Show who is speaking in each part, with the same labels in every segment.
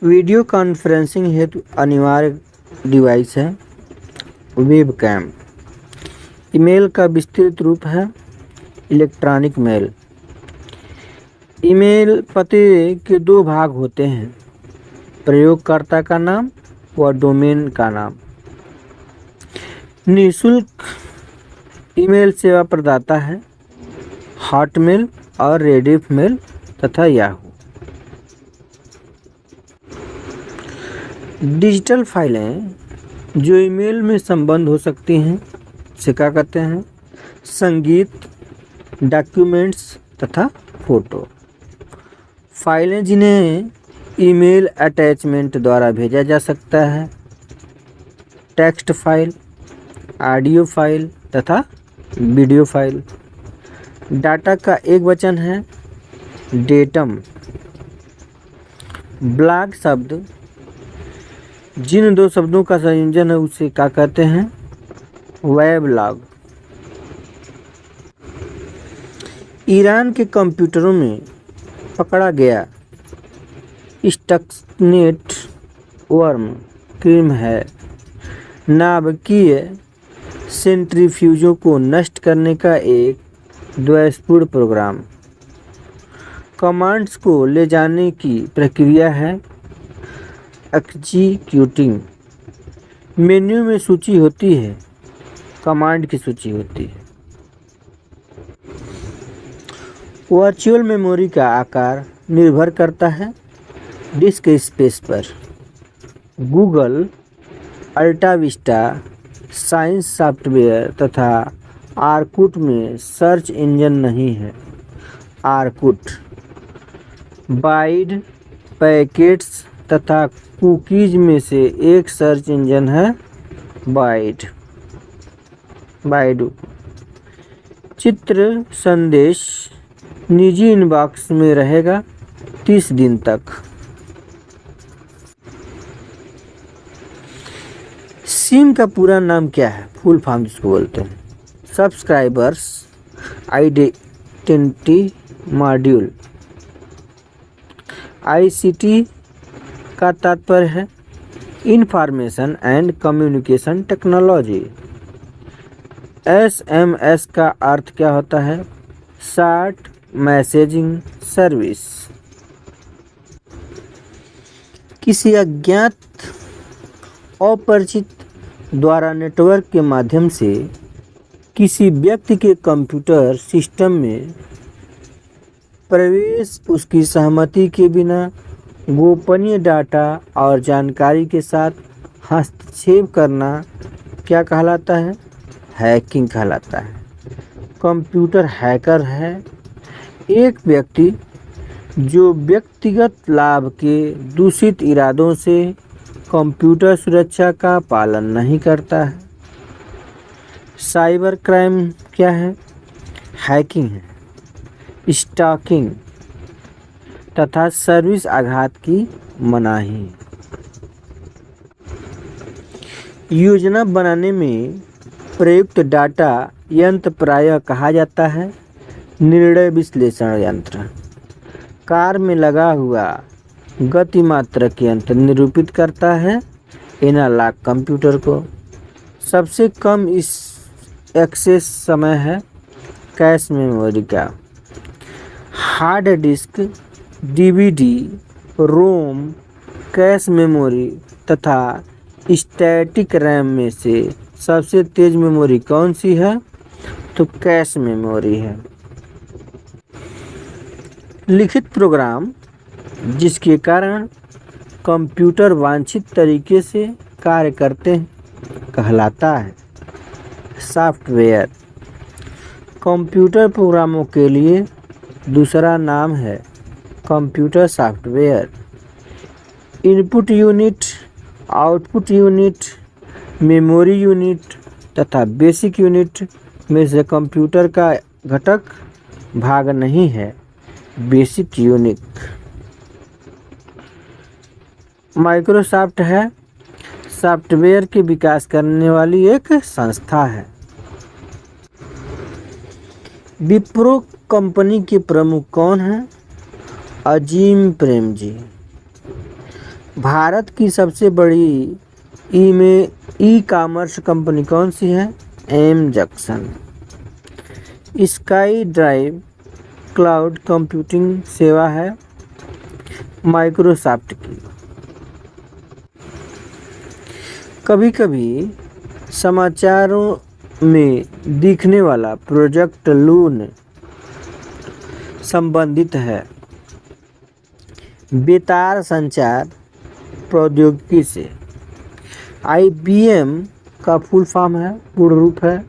Speaker 1: Video conferencing हेतु अनिवार्य device है वेबकैम। ईमेल का विस्तृत रूप है इलेक्ट्रॉनिक मेल। ईमेल पते के दो भाग होते हैं, प्रयोगकर्ता का नाम व डोमेन का नाम। निःशुल्क ईमेल सेवा प्रदाता है हॉटमेल और रेडिफ मेल तथा याहू। डिजिटल फाइलें जो ईमेल में संबंध हो सकती हैं से क्या कहते हैं, संगीत, डॉक्यूमेंट्स तथा फोटो। फाइलें जिन्हें ईमेल अटैचमेंट द्वारा भेजा जा सकता है, टेक्स्ट फाइल, ऑडियो फाइल तथा वीडियो फाइल। डाटा का एक वचन है डेटम। ब्लॉग शब्द जिन दो शब्दों का संयोजन है उसे क्या कहते हैं, वेबलॉग। ईरान के कंप्यूटरों में पकड़ा गया स्टक्सनेट वर्म क्रीम है नाभिकीय सेंट्रीफ्यूजों को नष्ट करने का एक द्वेषपूर्ण प्रोग्राम। कमांड्स को ले जाने की प्रक्रिया है एग्जीक्यूटिंग। मेन्यू में सूची होती है, कमांड की सूची होती है। वर्चुअल मेमोरी का आकार निर्भर करता है डिस्क स्पेस पर। गूगल, अल्टा विस्टा, साइंस सॉफ्टवेयर तथा आर्कुट में सर्च इंजन नहीं है। आर्कुट बाइड, पैकेट्स तथा कुकीज में से एक सर्च इंजन है बाइडू। चित्र संदेश निजी इनबॉक्स में रहेगा 30 दिन तक। सिम का पूरा नाम क्या है, फुल फॉर्म जिसको बोलते हैं, सब्सक्राइबर्स आइडेंटिटी मॉड्यूल। आईसीटी का तात्पर्य है information and communication technology. SMS का अर्थ क्या होता है, शॉर्ट मैसेजिंग सर्विस। किसी अज्ञात अपरिचित द्वारा नेटवर्क के माध्यम से किसी व्यक्ति के कंप्यूटर सिस्टम में प्रवेश उसकी सहमति के बिना गोपनीय डाटा और जानकारी के साथ हस्तक्षेप करना क्या कहलाता है, हैकिंग कहलाता है। कंप्यूटर हैकर है एक व्यक्ति जो व्यक्तिगत लाभ के दूषित इरादों से कंप्यूटर सुरक्षा का पालन नहीं करता है। साइबर क्राइम क्या है, हैकिंग है, स्टॉकिंग तथा सर्विस आघात की मनाही। योजना बनाने में प्रयुक्त डाटा यंत्र प्रायः कहा जाता है निर्णय विश्लेषण यंत्र। कार में लगा हुआ गतिमात्रक यंत्र निरूपित करता है एनालॉग कंप्यूटर को। सबसे कम इस एक्सेस समय है कैश मेमोरी का। हार्ड डिस्क, डीवीडी, रोम, कैश मेमोरी तथा स्टैटिक रैम में से सबसे तेज मेमोरी कौन सी है, तो कैश मेमोरी है। लिखित प्रोग्राम जिसके कारण कंप्यूटर वांछित तरीके से कार्य करते हैं कहलाता है सॉफ्टवेयर। कंप्यूटर प्रोग्रामों के लिए दूसरा नाम है computer software. Input unit, output unit, memory unit तथा बेसिक यूनिट में से कंप्यूटर का घटक भाग नहीं है बेसिक यूनिट। माइक्रोसॉफ्ट है सॉफ्टवेयर के विकास करने वाली एक संस्था है। विप्रो कंपनी के प्रमुख कौन हैं, अजीम प्रेमजी। भारत की सबसे बड़ी ई कॉमर्स कंपनी कौन सी है? M junction. Sky drive cloud computing सेवा है माइक्रोसॉफ्ट की। कभी कभी समाचारों में दिखने वाला प्रोजेक्ट लून संबंधित है बेतार संचार प्रौद्योगिकी से। IBM का फुल फॉर्म है, पूर्ण रूप है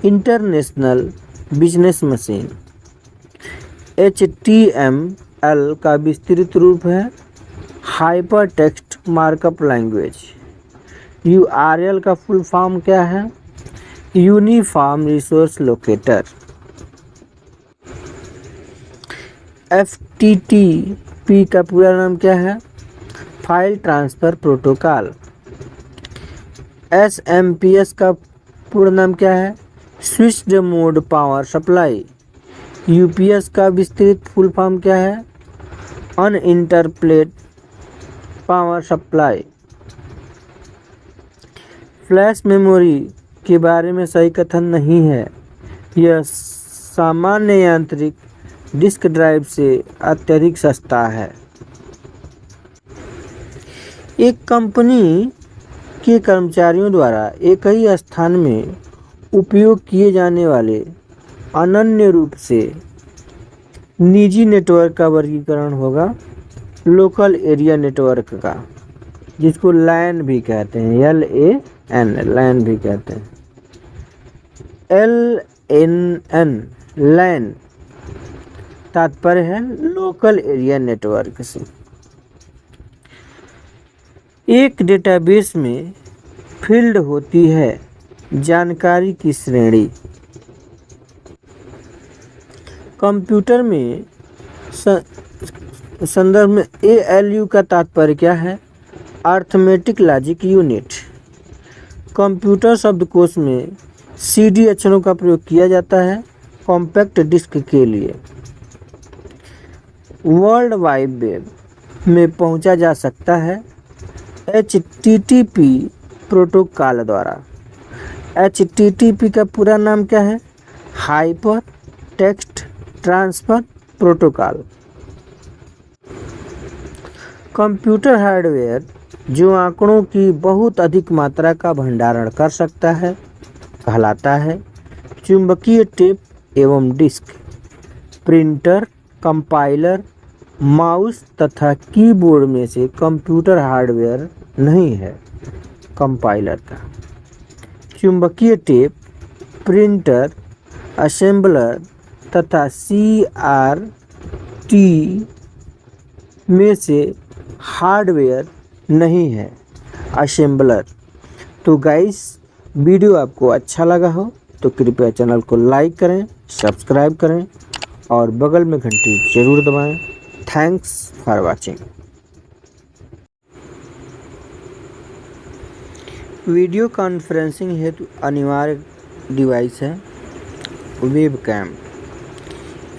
Speaker 1: इंटरनेशनल बिजनेस मशीन। HTML का विस्तृत रूप है hyper text markup language. URL का फुल फॉर्म क्या है? Uniform resource locator. FTP का पूरा नाम क्या है? File transfer protocol. SMPS का पूरा नाम क्या है? Switched mode power supply. UPS का विस्तृत फुल फॉर्म क्या है? अनइंटरप्लेट पावर सप्लाई। फ्लैश मेमोरी के बारे में सही कथन नहीं है। यह सामान्य यांत्रिक डिस्क ड्राइव से अत्यधिक सस्ता है। एक कंपनी के कर्मचारियों द्वारा एक ही स्थान में उपयोग किए जाने वाले अनन्य रूप से निजी नेटवर्क का वर्गीकरण होगा लोकल एरिया नेटवर्क का, जिसको लैन भी कहते हैं। LAN लैन भी कहते हैं। LNN लैन तात्पर्य है लोकल एरिया नेटवर्क से। एक डेटाबेस में फील्ड होती है जानकारी की श्रेणी। कंप्यूटर में संदर्भ में ALU का तात्पर्य क्या है? Arithmetic logic unit. कंप्यूटर शब्दकोश में CD अक्षरों का प्रयोग किया जाता है कॉम्पैक्ट डिस्क के लिए। वर्ल्ड वाइड वेब में पहुंचा जा सकता है HTTP प्रोटोकॉल द्वारा। HTTP का पूरा नाम क्या है? Hyper text transfer protocol. Computer hardware जो आंकड़ों की बहुत अधिक मात्रा का भंडारण कर सकता है कहलाता है चुंबकीय टेप एवं डिस्क। प्रिंटर, कंपाइलर, माउस तथा कीबोर्ड में से कंप्यूटर हार्डवेयर नहीं है कंपाइलर का। चुंबकीय टेप, प्रिंटर, असेंबलर तथा CRT में से हार्डवेयर नहीं है असेंबलर। तो गाइस, वीडियो आपको अच्छा लगा हो तो कृपया चैनल को लाइक करें, सब्सक्राइब करें और बगल में घंटी जरूर दबाएं। Thanks for watching. Video conferencing हेतु अनिवार्य डिवाइस है वेबकैम।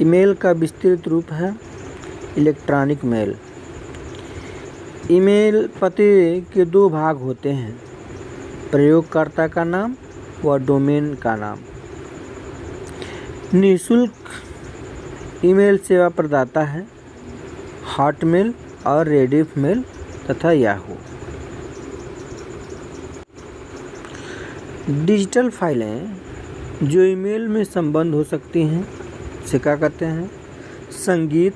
Speaker 1: ईमेल का विस्तृत रूप है इलेक्ट्रॉनिक मेल। ईमेल पते के दो भाग होते हैं, प्रयोगकर्ता का नाम व डोमेन का नाम। निःशुल्क ईमेल सेवा प्रदाता है हॉटमेल और रेडिफ मेल तथा याहू। डिजिटल फाइलें जो ईमेल में संबंध हो सकती हैं से क्या कहते हैं? संगीत,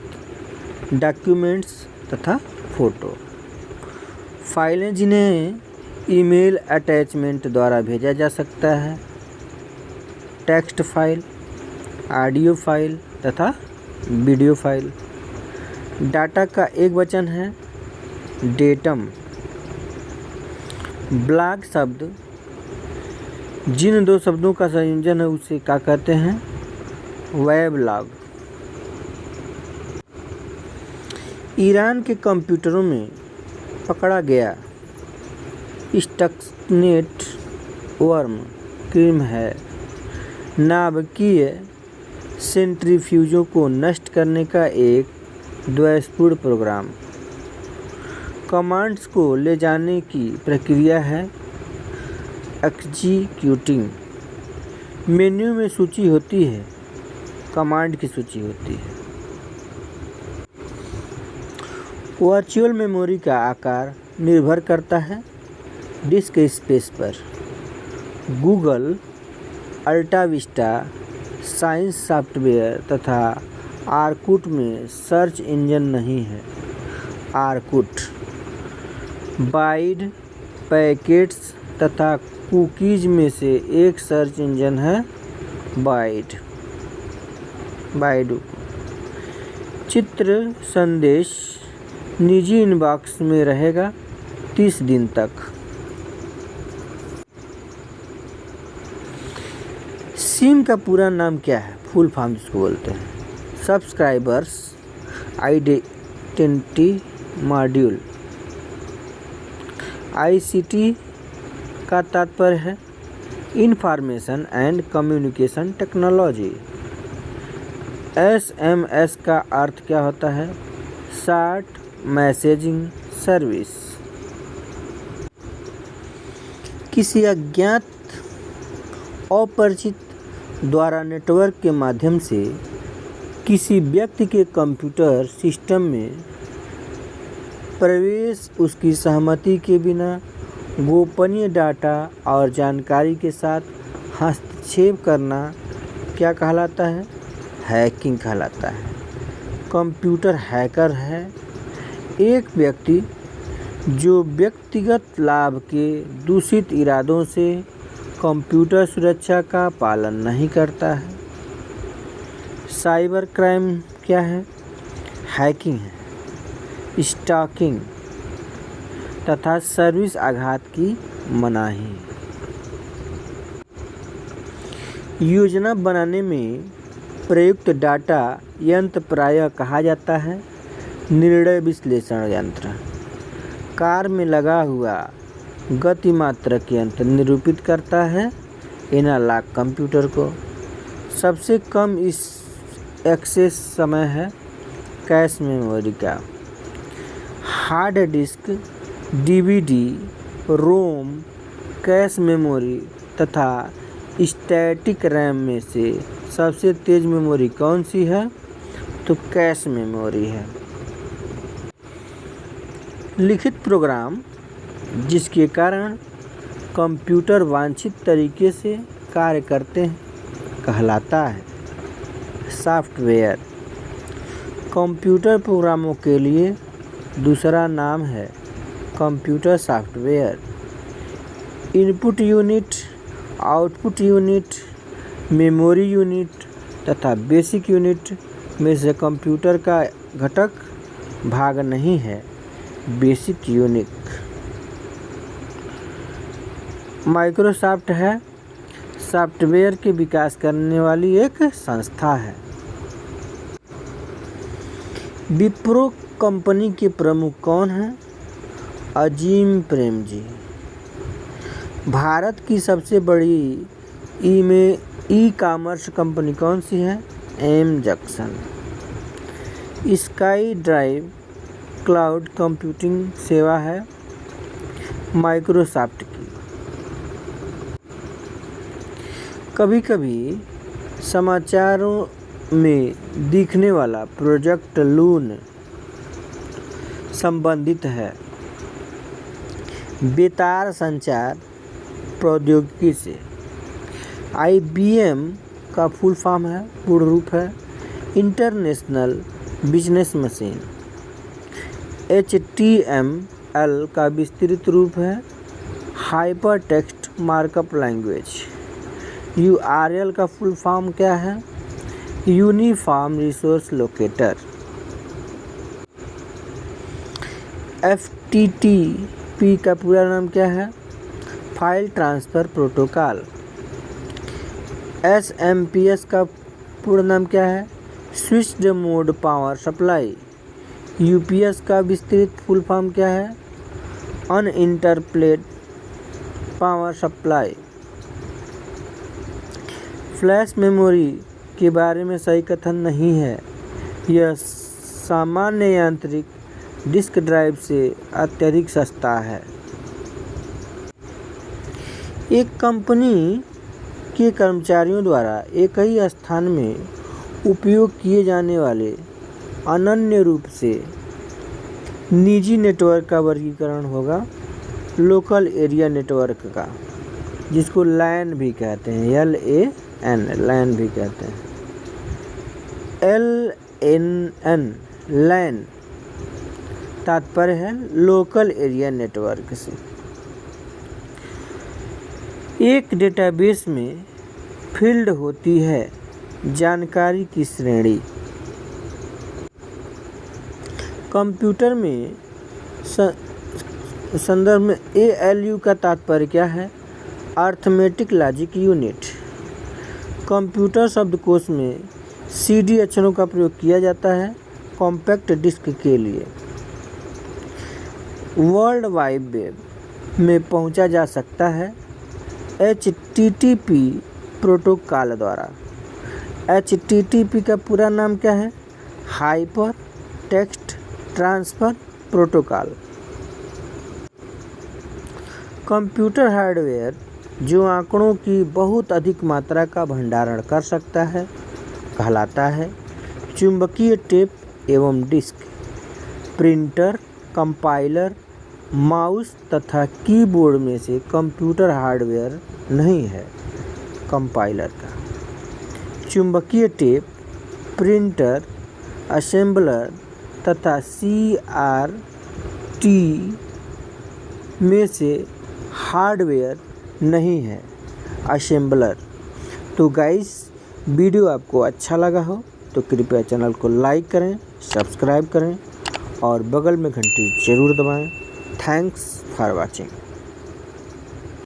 Speaker 1: डॉक्यूमेंट्स तथा फोटो। फाइलें जिन्हें ईमेल अटैचमेंट द्वारा भेजा जा सकता है टेक्स्ट फाइल, ऑडियो फाइल तथा वीडियो फाइल। डाटा का एक वचन है डेटम। ब्लॉग शब्द जिन दो शब्दों का संयोजन है उसे क्या कहते हैं? वेबलॉग। ईरान के कंप्यूटरों में पकड़ा गया स्टक्सनेट वर्म क्रीम है नाभिकीय सेंट्रीफ्यूजों को नष्ट करने का एक द्वैतपूर्ण प्रोग्राम। कमांड्स को ले जाने की प्रक्रिया है एग्जीक्यूटिंग। मेन्यू में सूची होती है, कमांड की सूची होती है। वर्चुअल मेमोरी का आकार निर्भर करता है डिस्क स्पेस पर। गूगल, अल्टा विस्टा, साइंस सॉफ्टवेयर तथा आर्कुट में सर्च इंजन नहीं है। आर्कुट बाइट, पैकेट्स तथा कुकीज में से एक सर्च इंजन है बाइडू। चित्र संदेश निजी इनबॉक्स में रहेगा 30 दिन तक। सिम का पूरा नाम क्या है? फुल फॉर्म जिसको बोलते हैं सब्सक्राइबर्स आइडेंटिटी मॉड्यूल। आईसीटी का तात्पर्य है information and communication technology. SMS का अर्थ क्या होता है? Short messaging service. किसी अज्ञात अपरिचित द्वारा नेटवर्क के माध्यम से किसी व्यक्ति के कंप्यूटर सिस्टम में प्रवेश उसकी सहमति के बिना गोपनीय डाटा और जानकारी के साथ हस्तक्षेप करना क्या कहलाता है? हैकिंग कहलाता है। कंप्यूटर हैकर है एक व्यक्ति जो व्यक्तिगत लाभ के दूषित इरादों से कंप्यूटर सुरक्षा का पालन नहीं करता है। साइबर क्राइम क्या है? हैकिंग है, स्टॉकिंग तथा सर्विस आघात की मनाही। योजना बनाने में प्रयुक्त डाटा यंत्र प्रायः कहा जाता है निर्णय विश्लेषण यंत्र। कार में लगा हुआ गतिमात्रक यंत्र निरूपित करता है एनालॉग कंप्यूटर को। सबसे कम इस एक्सेस समय है कैश मेमोरी का। हार्ड डिस्क, डीवीडी, रोम, कैश मेमोरी तथा स्टैटिक रैम में से सबसे तेज मेमोरी कौन सी है? तो कैश मेमोरी है। लिखित प्रोग्राम जिसके कारण कंप्यूटर वांछित तरीके से कार्य करते हैं कहलाता है सॉफ्टवेयर। कंप्यूटर प्रोग्रामों के लिए दूसरा नाम है computer software. Input unit, output unit, memory unit तथा बेसिक यूनिट में से कंप्यूटर का घटक भाग नहीं है बेसिक यूनिट। माइक्रोसॉफ्ट है सॉफ्टवेयर के विकास करने वाली एक संस्था है। विप्रो कंपनी के प्रमुख कौन हैं? अजीम प्रेमजी। भारत की सबसे बड़ी ई कॉमर्स कंपनी कौन सी है? M junction. Sky drive cloud computing सेवा है माइक्रोसॉफ्ट की। कभी कभी समाचारों में दिखने वाला प्रोजेक्ट लून संबंधित है बेतार संचार प्रौद्योगिकी से। IBM का फुल फॉर्म है, पूर्ण रूप है इंटरनेशनल बिजनेस मशीन। HTML का विस्तृत रूप है hyper text markup language. URL का फुल फॉर्म क्या है? Uniform resource locator. FTP का पूरा नाम क्या है? File transfer protocol. SMPS का पूरा नाम क्या है? Switched mode power supply. UPS का विस्तृत फुल फॉर्म क्या है? Uninterrupted power supply. Flash memory के बारे में सही कथन नहीं है। यह सामान्य यांत्रिक डिस्क ड्राइव से अत्यधिक सस्ता है। एक कंपनी के कर्मचारियों द्वारा एक ही स्थान में उपयोग किए जाने वाले अनन्य रूप से निजी नेटवर्क का वर्गीकरण होगा लोकल एरिया नेटवर्क का, जिसको लैन भी कहते हैं, LAN लैन भी कहते हैं। LNN लैन तात्पर्य है लोकल एरिया नेटवर्क से। एक डेटाबेस में फील्ड होती है जानकारी की श्रेणी। कंप्यूटर में संदर्भ में ALU का तात्पर्य क्या है? Arithmetic logic unit. कंप्यूटर शब्दकोश में CD अक्षरों का प्रयोग किया जाता है कॉम्पैक्ट डिस्क के लिए। वर्ल्ड वाइड वेब में पहुंचा जा सकता है HTTP प्रोटोकॉल द्वारा। HTTP का पूरा नाम क्या है? Hyper text transfer protocol. Computer hardware जो आंकड़ों की बहुत अधिक मात्रा का भंडारण कर सकता है कहलाता है चुंबकीय टेप एवं डिस्क। प्रिंटर, कंपाइलर, माउस तथा कीबोर्ड में से कंप्यूटर हार्डवेयर नहीं है कंपाइलर का। चुंबकीय टेप, प्रिंटर, असेंबलर तथा CRT में से हार्डवेयर नहीं है असेंबलर। तो गाइस, वीडियो आपको अच्छा लगा हो तो कृपया चैनल को लाइक करें, सब्सक्राइब करें और बगल में घंटी जरूर दबाएं। Thanks for watching.